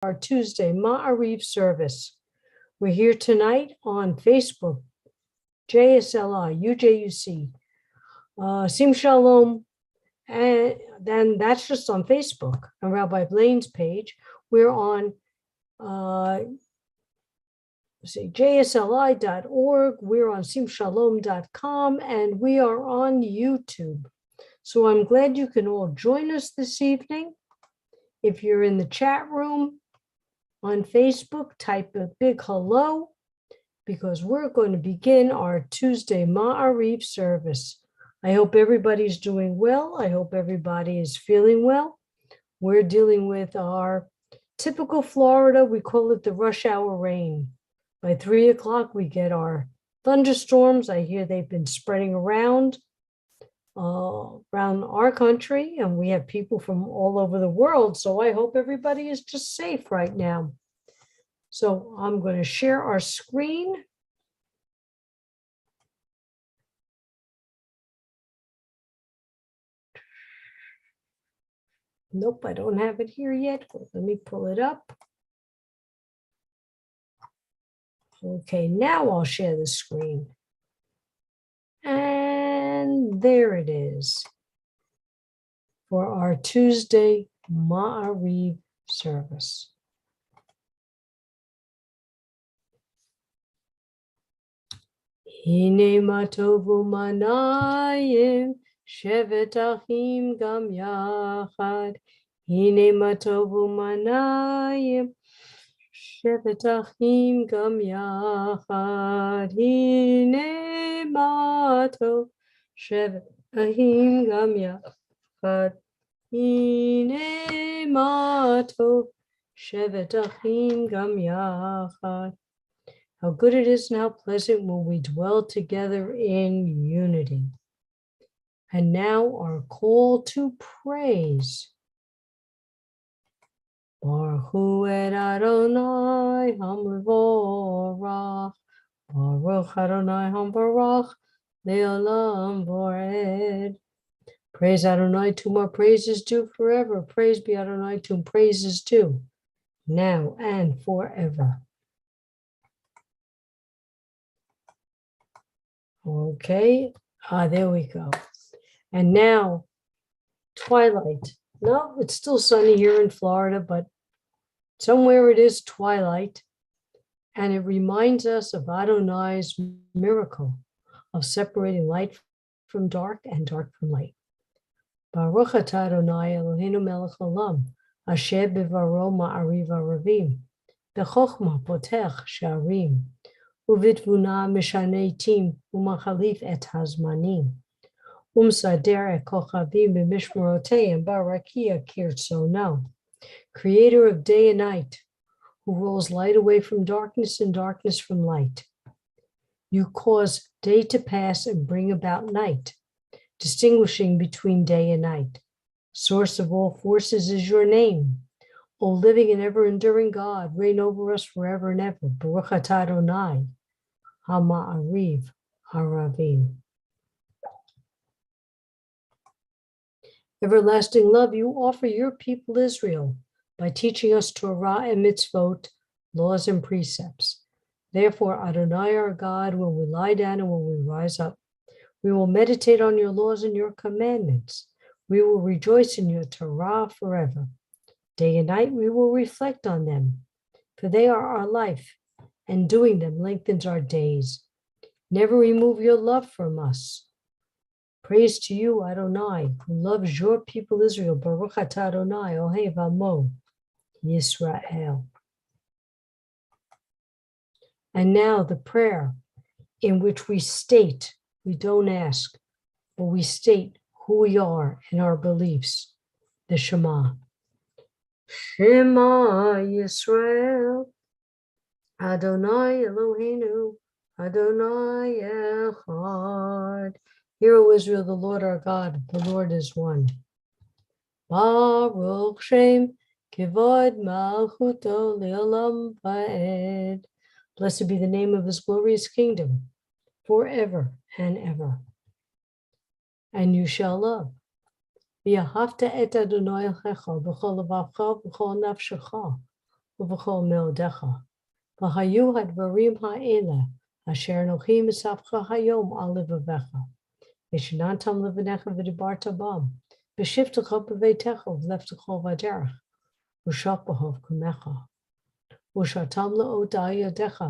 our Tuesday Maariv service. We're here tonight on Facebook, JSLI, UJUC, Sim Shalom, and then that's just on Facebook. On Rabbi Blaine's page, we're on JSLI.org, we're on simshalom.com, and we are on YouTube. So I'm glad you can all join us this evening. If you're in the chat room on Facebook, type a big hello, because we're going to begin our Tuesday Maariv service. I hope everybody's doing well. I hope everybody is feeling well. We're dealing with our typical Florida, we call it the rush hour rain. By 3 o'clock, we get our thunderstorms. I hear they've been spreading around our country, and we have people from all over the world. So I hope everybody is just safe right now. So I'm going to share our screen. Nope, I don't have it here yet. Let me pull it up. Okay, now I'll share the screen. And there it is for our Tuesday Maariv service. Hine matovu manayim shevet achim gam yachad. Hine matovu manayim shevet achim gam yachad. Hine matov shevet achim gam yachad. Hine matov shevet achim gam yachad. How good it is and how pleasant when we dwell together in unity. And now our call to praise. Baruch hu et Adonai hamlevorach. Baruch Adonai hamvarach le'olam vored. Praise Adonai, to whom our praise is due forever. Praise be Adonai, to whom praise is due, now and forever. Okay, there we go. And now, twilight. No, it's still sunny here in Florida, but somewhere it is twilight. And it reminds us of Adonai's miracle of separating light from dark and dark from light. Baruch atah Adonai Eloheinu melech haolam, asher bivaro ma'ariv aravim, b'chochma potech sha'arim. Uvitvuna mishane tim umachalif et hazmanim. Umsader et kochavim b'mishmoroteim barakia kirtzono. Creator of day and night, who rolls light away from darkness and darkness from light. You cause day to pass and bring about night, distinguishing between day and night. Source of all forces is your name. O living and ever-enduring God, reign over us forever and ever. Baruch atah Adonai HaMa'ariv Haravim. Everlasting love, you offer your people Israel by teaching us Torah and mitzvot, laws and precepts. Therefore, Adonai our God, when we lie down and when we rise up, we will meditate on your laws and your commandments. We will rejoice in your Torah forever. Day and night we will reflect on them, for they are our life, and doing them lengthens our days. Never remove your love from us. Praise to you, Adonai, who loves your people Israel. Baruch atah Adonai, Ohev Amo Yisrael. And now the prayer in which we state, we don't ask, but we state who we are and our beliefs, the Shema. Shema Yisrael, Adonai Eloheinu, Adonai Echad. Hear, O Israel, the Lord our God, the Lord is one. Baruch Shem Kivod Malchuto Le'olam Va'ed. Blessed be the name of his glorious kingdom, forever and ever. And you shall love. V'ahavta et Adonai Elecha b'chol levacha b'chol nafshecha ובכל מאודיך. והיו הדברים האלה, אשר אנוכי מספרך היום על לבביך. ושננתם לבניך ודיברת בם, בשבתך בביתך ובלבתך בדרך, ושק בהוב קומך. ושרתם לאות על ידיך,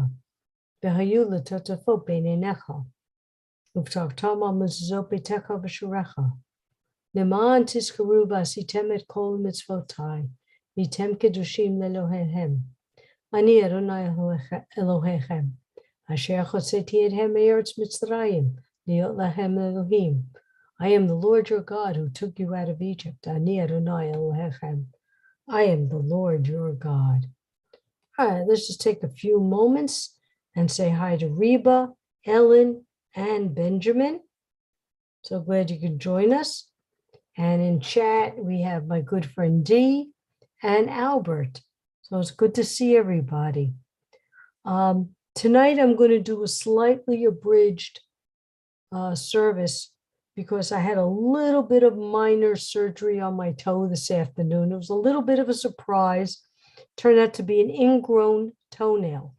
והיו לטוטפות בין עיניך, ובטרתם על מזוזות ביתך ושוריך. למען תזכרו ועשיתם את כל מצוותיי, והייתם קדושים לאלוהיהם. אני אדוני אלוהיכם, אשר הוצאתי אתכם מארץ מצרים, להיות לכם אלוהים. I am the Lord your God who took you out of Egypt. אני אדוני אלוהיכם. I am the Lord your God. All right, let's just take a few moments and say hi to Reba, Ellen, and Benjamin. So glad you could join us. And in chat, we have my good friend Dee and Albert. So it's good to see everybody. Tonight, I'm going to do a slightly abridged service because I had a little bit of minor surgery on my toe this afternoon. It was a little bit of a surprise. Turned out to be an ingrown toenail.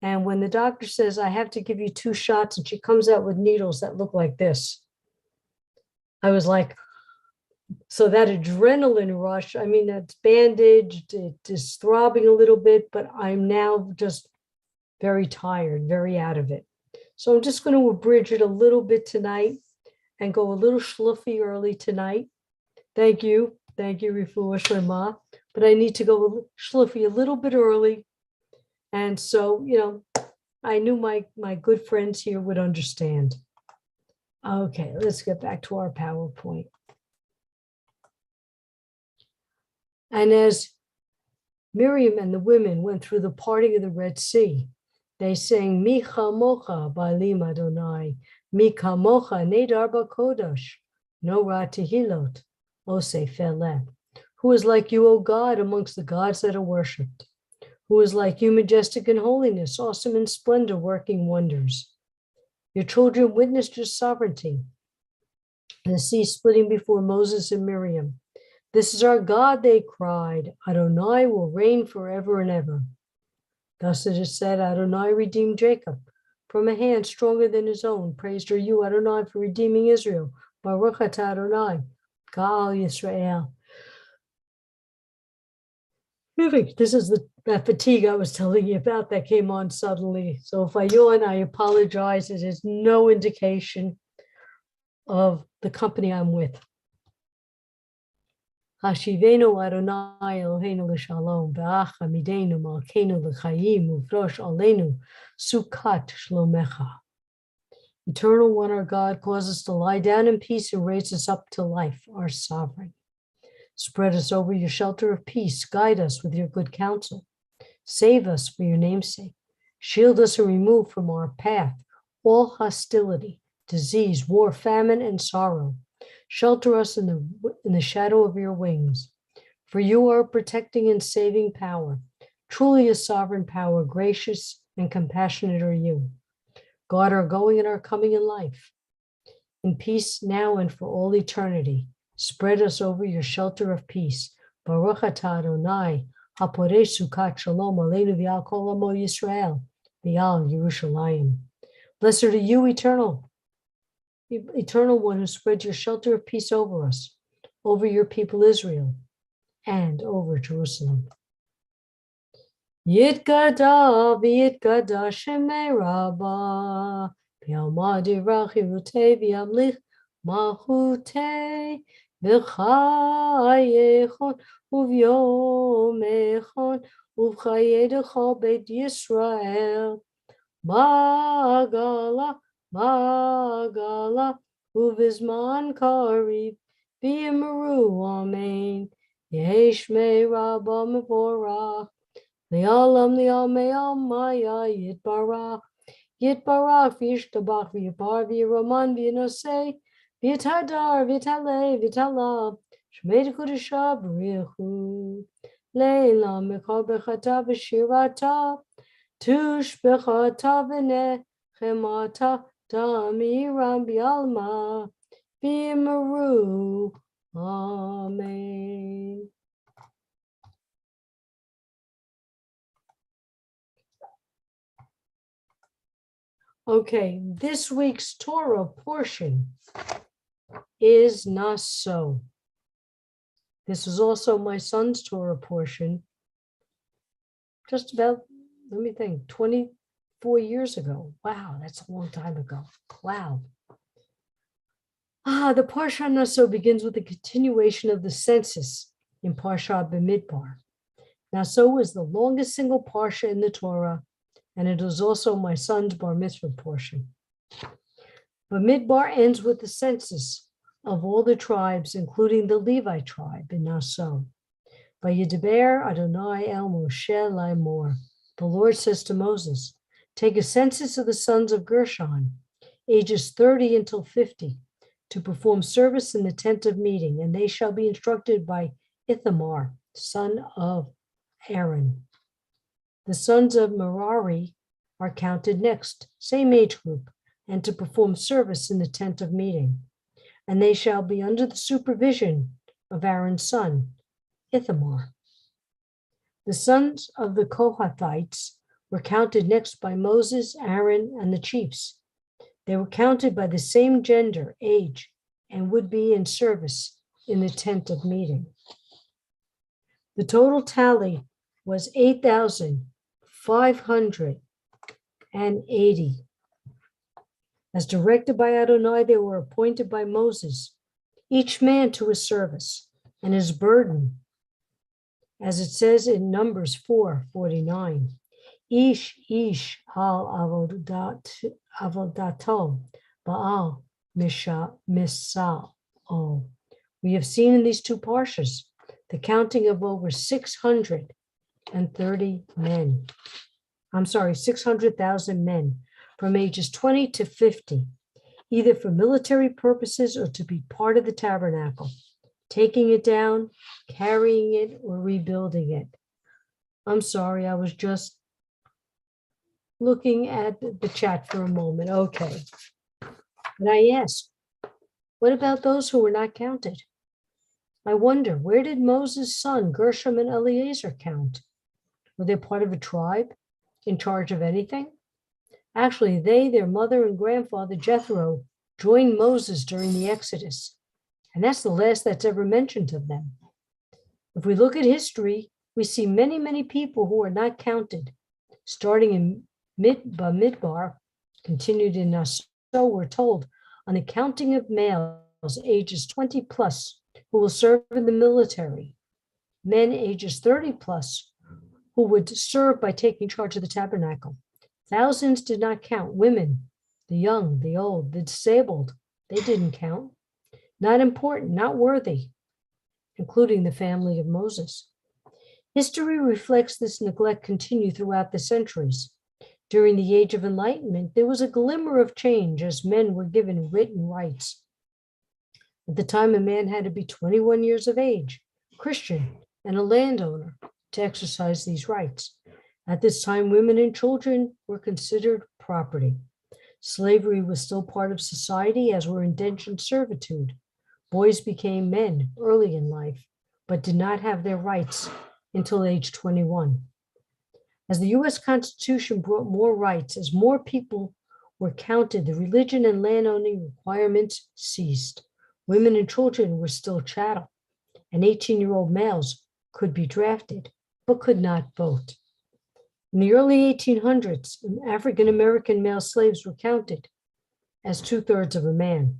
And when the doctor says, I have to give you 2 shots, and she comes out with needles that look like this, I was like, so that adrenaline rush, I mean, it's bandaged, it is throbbing a little bit, but I'm now just very tired, very out of it. So I'm just going to abridge it a little bit tonight and go a little schluffy early tonight. Thank you, Refuah Shlema. But I need to go schluffy a little bit early. And so, I knew my good friends here would understand. Okay, let's get back to our PowerPoint. And as Miriam and the women went through the parting of the Red Sea, they sang, Mi chamocha ba'alim Adonai, Mi kamocha nedar b'kodesh, no ra tehilot, oseh feleh. Who is like you, O God, amongst the gods that are worshipped? Who is like you, majestic in holiness, awesome in splendor, working wonders? Your children witnessed your sovereignty, the sea splitting before Moses and Miriam. This is our God, they cried. Adonai will reign forever and ever. Thus it is said, Adonai redeemed Jacob from a hand stronger than his own. Praised are you, Adonai, for redeeming Israel. Baruch atah Adonai, Ka'al Yisrael. This is that fatigue I was telling you about that came on suddenly. So if I yawn, I apologize. It is no indication of the company I'm with. Hashivenu Adonai Eloheinu l'shalom, v'acha midenu malkeinu l'chaim, uvrosh alenu sukat shlomecha. Eternal One, our God, cause us to lie down in peace and raise us up to life, our sovereign. Spread us over your shelter of peace. Guide us with your good counsel. Save us for your name's sake. Shield us and remove from our path all hostility, disease, war, famine, and sorrow. Shelter us in the shadow of your wings. For you are protecting and saving power. Truly a sovereign power, gracious and compassionate are you. Guard our going and our coming in life. In peace now and for all eternity. Spread us over your shelter of peace. Baruch atah Adonai, haporei sukat shalom aleinu v'al kol amo Yisrael, v'al Yerushalayim. Blessed are you, eternal One, who spreads your shelter of peace over us, over your people Israel, and over Jerusalem. Yitgada v'yitgada shemei Rabbah, v'yamad yirach yirutei v'yamlich malchutei. V'chayechon uvyomechon uvchayedecho beit Yisrael Magala uvizman kariv v'yimaru amen Yeshmei Rabbah mevorach li'olam maya yitbarach v'yishtabach v'yipar v'yiraman v'yinosei V'yitadar, v'yitalei, v'yitala, shmei kudusha b'richu, leila mechal bechata v'shirata, tushbechata v'nechemata, damiram b'alma, v'yimaru, amen. Okay, this week's Torah portion is Naso. This is also my son's Torah portion. Just about, let me think, 24 years ago. Wow, that's a long time ago. Wow. The Parsha Naso begins with a continuation of the census in Parsha B'midbar. Naso is the longest single Parsha in the Torah, and it is also my son's bar mitzvah portion. B'midbar ends with the census of all the tribes, including the Levi tribe in Naso. Vayidaber Adonai el Moshe Laimor. The Lord says to Moses, take a census of the sons of Gershon, ages 30 until 50, to perform service in the tent of meeting, and they shall be instructed by Ithamar, son of Aaron. The sons of Merari are counted next, same age group, and to perform service in the tent of meeting. And they shall be under the supervision of Aaron's son, Ithamar. The sons of the Kohathites were counted next by Moses, Aaron, and the chiefs. They were counted by the same gender, age, and would be in service in the tent of meeting. The total tally was 8,580. As directed by Adonai, they were appointed by Moses, each man to his service and his burden, as it says in Numbers 4:49. Ish al avodato ba'al misal. We have seen in these two parshas the counting of over 630 men. 600,000 men from ages 20 to 50, either for military purposes or to be part of the tabernacle, taking it down, carrying it, or rebuilding it. I'm sorry, I was just looking at the chat for a moment. Okay. And I ask, what about those who were not counted? I wonder, where did Moses' son, Gershom and Eliezer, count? Were they part of a tribe in charge of anything? Actually, they, their mother and grandfather, Jethro, joined Moses during the Exodus. And that's the last that's ever mentioned of them. If we look at history, we see many, many people who are not counted, starting in Bamidbar, continued in Naso, we're told, on the counting of males ages 20 plus who will serve in the military, men ages 30 plus who would serve by taking charge of the tabernacle. Thousands did not count. Women, the young, the old, the disabled, they didn't count. Not important, not worthy, including the family of Moses. History reflects this neglect continued throughout the centuries. During the Age of Enlightenment, there was a glimmer of change as men were given written rights. At the time, a man had to be 21 years of age, Christian, and a landowner to exercise these rights. At this time, women and children were considered property. Slavery was still part of society, as were indentured servitude. Boys became men early in life, but did not have their rights until age 21. As the U.S. Constitution brought more rights, as more people were counted, the religion and landowning requirements ceased. Women and children were still chattel, and 18-year-old males could be drafted, but could not vote. In the early 1800s, African-American male slaves were counted as 2/3 of a man.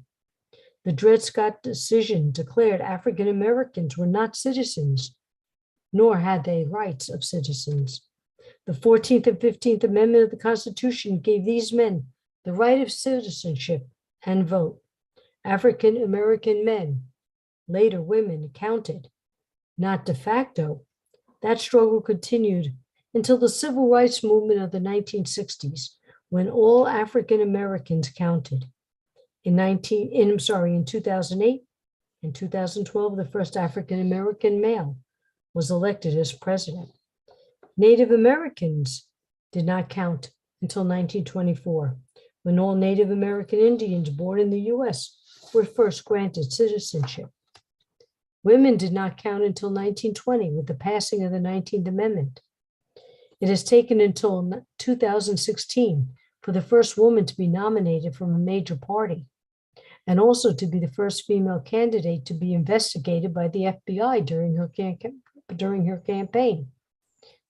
The Dred Scott decision declared African Americans were not citizens, nor had they rights of citizens. The 14th and 15th Amendment of the Constitution gave these men the right of citizenship and vote. African American men, later women, counted, not de facto. That struggle continued until the civil rights movement of the 1960s, when all African Americans counted. In 2008 and 2012, the first African American male was elected as president. Native Americans did not count until 1924, when all Native American Indians born in the U.S. were first granted citizenship. Women did not count until 1920 with the passing of the 19th Amendment. It has taken until 2016 for the first woman to be nominated from a major party, and also to be the first female candidate to be investigated by the FBI during her campaign.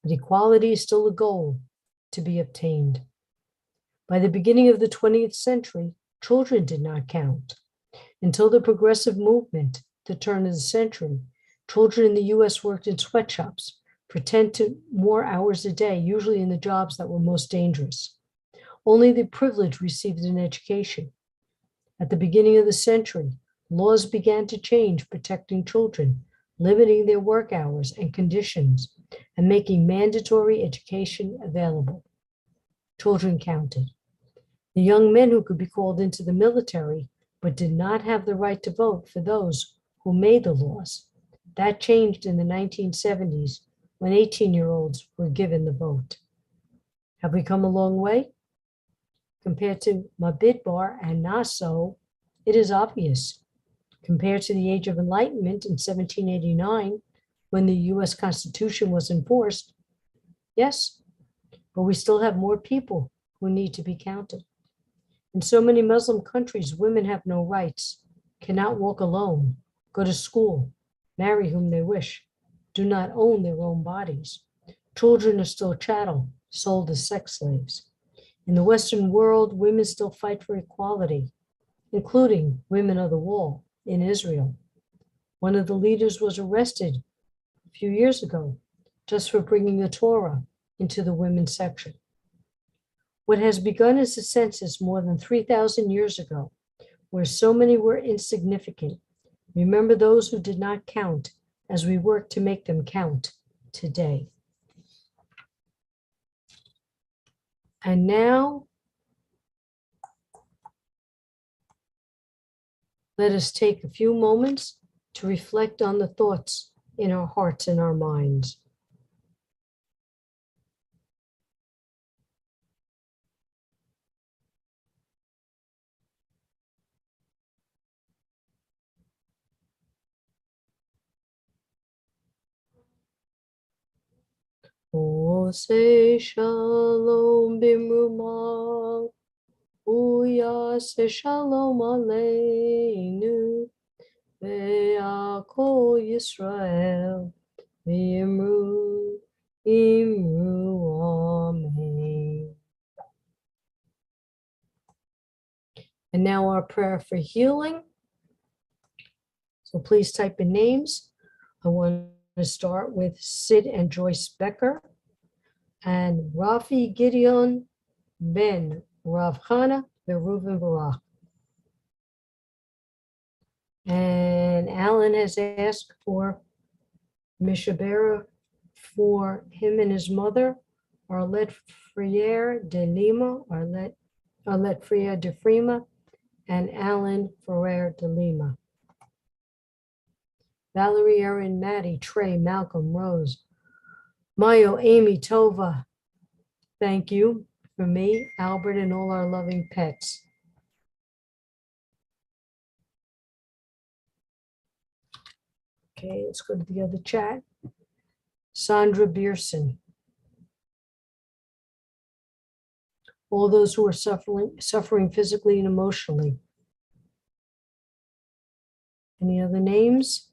But equality is still a goal to be obtained. By the beginning of the 20th century, children did not count. Until the progressive movement, the turn of the century, children in the US worked in sweatshops for 10 to more hours a day, usually in the jobs that were most dangerous. Only the privileged received an education. At the beginning of the century, laws began to change, protecting children, limiting their work hours and conditions, and making mandatory education available. Children counted. The young men who could be called into the military but did not have the right to vote for those who made the laws. That changed in the 1970s when 18-year-olds were given the vote. Have we come a long way? Compared to Mabidbar and Nassau, it is obvious. Compared to the Age of Enlightenment in 1789, when the US Constitution was enforced, yes, but we still have more people who need to be counted. In so many Muslim countries, women have no rights, cannot walk alone, go to school, marry whom they wish, do not own their own bodies. Children are still chattel, sold as sex slaves. In the Western world, women still fight for equality, including women of the wall in Israel. One of the leaders was arrested a few years ago just for bringing the Torah into the women's section. What has begun as a census more than 3,000 years ago, where so many were insignificant, remember those who did not count as we work to make them count today. And now, let us take a few moments to reflect on the thoughts in our hearts and our minds. Oh, say shalom bimrumal, Uya say shalom aleinu, ve'akol Yisrael, v'imru, amen. And now our prayer for healing. So please type in names. I want to start with Sid and Joyce Becker and Rafi Gideon Ben Rav Chana Reuven Barak. And Alan has asked for Mishabera for him and his mother, Arlette Friere de Lima, Arlette Friere de Frima, and Alan Ferrer de Lima. Valerie, Erin, Maddie, Trey, Malcolm, Rose, Mayo, Amy, Tova, thank you for me, Albert, and all our loving pets. Okay, let's go to the other chat. Sandra Beerson. All those who are suffering physically and emotionally. Any other names?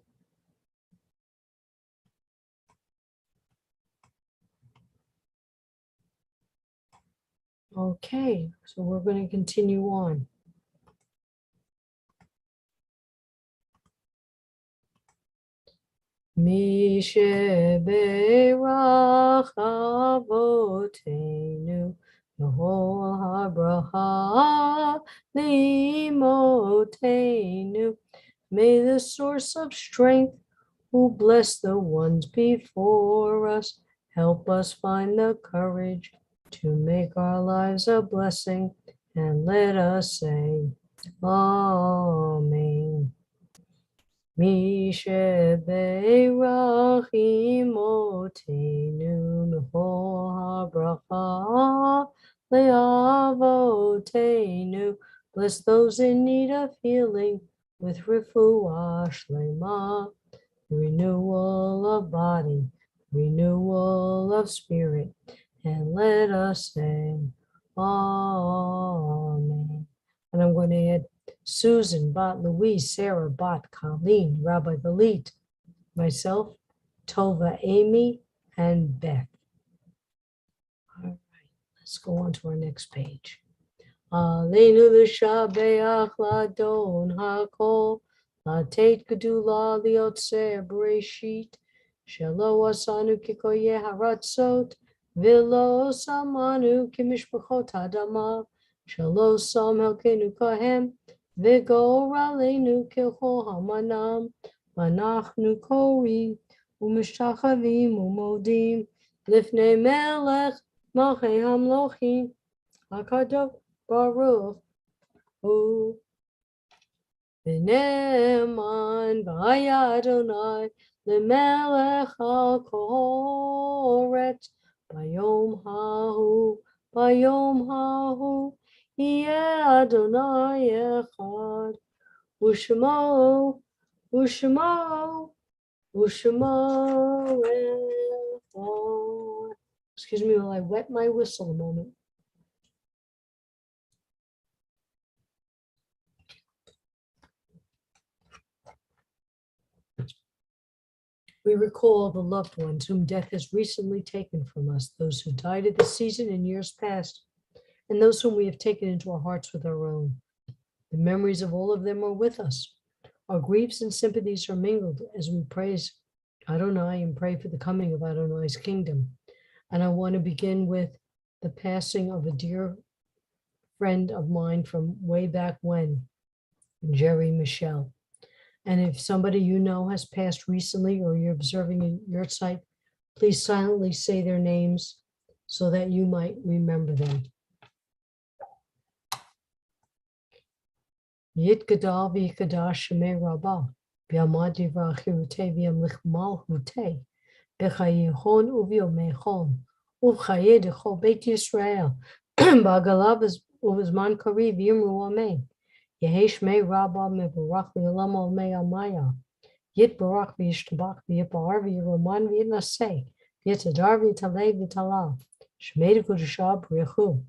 Okay, so we're going to continue on. Misheberach Avotenu Yehol HaBracha Limotenu. May the source of strength, who bless the ones before us, help us find the courage to make our lives a blessing, and let us say, Amen. Misheberach Imotenu Mechol HaBracha Le'avotenu. Bless those in need of healing with refuah shlema, renewal of body, renewal of spirit, and let us say, Amen. And I'm going to add Susan, Bat Louise, Sarah, Bat Colleen, Rabbi Galit, myself, Tova, Amy, and Beth. All right, let's go on to our next page. Aleinu l'shabeach ladon hakol, latet gedula liotzer bereshit, shelo asanu kikoye haratzot, v'lo samanu kimishpachot hadama, shelo sam helkenu kahem, v'gor aleinu kechol hamanam, v'anachnu kori, u'mishtachavim u'modim, lifnei melech malchei hamlochim, hakadosh Baruch Hu V'ne'eman v'haya Adonai l'melech ha'koret bayom hahu yeh Adonai echad u'shemo echad. Excuse me while I wet my whistle a moment. We recall the loved ones whom death has recently taken from us, those who died at this season in years past, and those whom we have taken into our hearts with our own. The memories of all of them are with us. Our griefs and sympathies are mingled as we praise Adonai and pray for the coming of Adonai's kingdom. And I want to begin with the passing of a dear friend of mine from way back when, Jerry Michelle. And if somebody you know has passed recently or you're observing in your site, please silently say their names so that you might remember them. Yitgadal v'yikadash shemei rabbah, v'yamad yivrach yirutei v'yamlich malhutei, b'chayihon uv'yomechon, uv'chayeh dechol beit Yisrael, b'agalav uv'zman kariv yimru amen. Yehesh mei Rabbah mevorach v'yolam al mei amaya. Yitbarach v'yishtabach v'yibar v'yiroman v'yinaseh. V'yitadar v'yitaleh v'yitala. Shmei d'kudusha b'richu.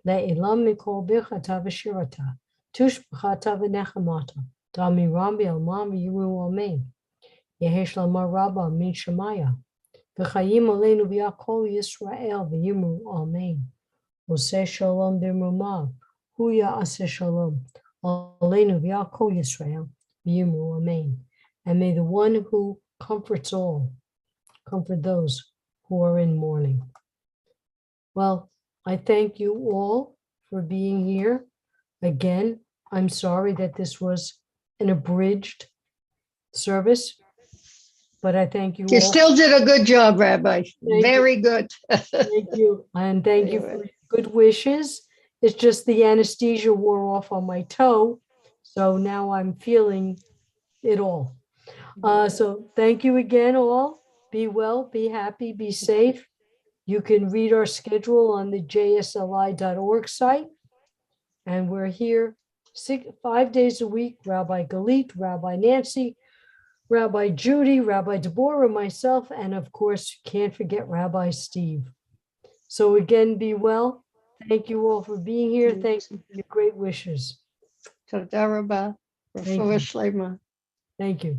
Le'ilam mikol birchata v'shirata. Tush b'chata v'nechamata. Da'miram v'yalman v'yiru amen. Yehesh lamar Rabbah min shemaya. V'chayim aleinu v'yakol Yisrael v'yimru amen. Oseh shalom b'mrumav. Hu ya'aseh shalom. Aleinu v'yakol Yisrael v'yimru amen. And may the one who comforts all comfort those who are in mourning. Well, I thank you all for being here. Again, I'm sorry that this was an abridged service, but I thank you You all. still did a good job, Rabbi. Thank Very good. Thank you. And thank you for your good wishes. It's just the anesthesia wore off on my toe. So now I'm feeling it all. So thank you again, all. Be well, be happy, be safe. You can read our schedule on the JSLI.org site. And we're here 5 days a week. Rabbi Galit, Rabbi Nancy, Rabbi Judy, Rabbi Deborah, myself, and of course, you can't forget Rabbi Steve. So again, be well. Thank you all for being here. Thank you for your great wishes. Toda rabah. Thank you. Refuah shlema. Thank you.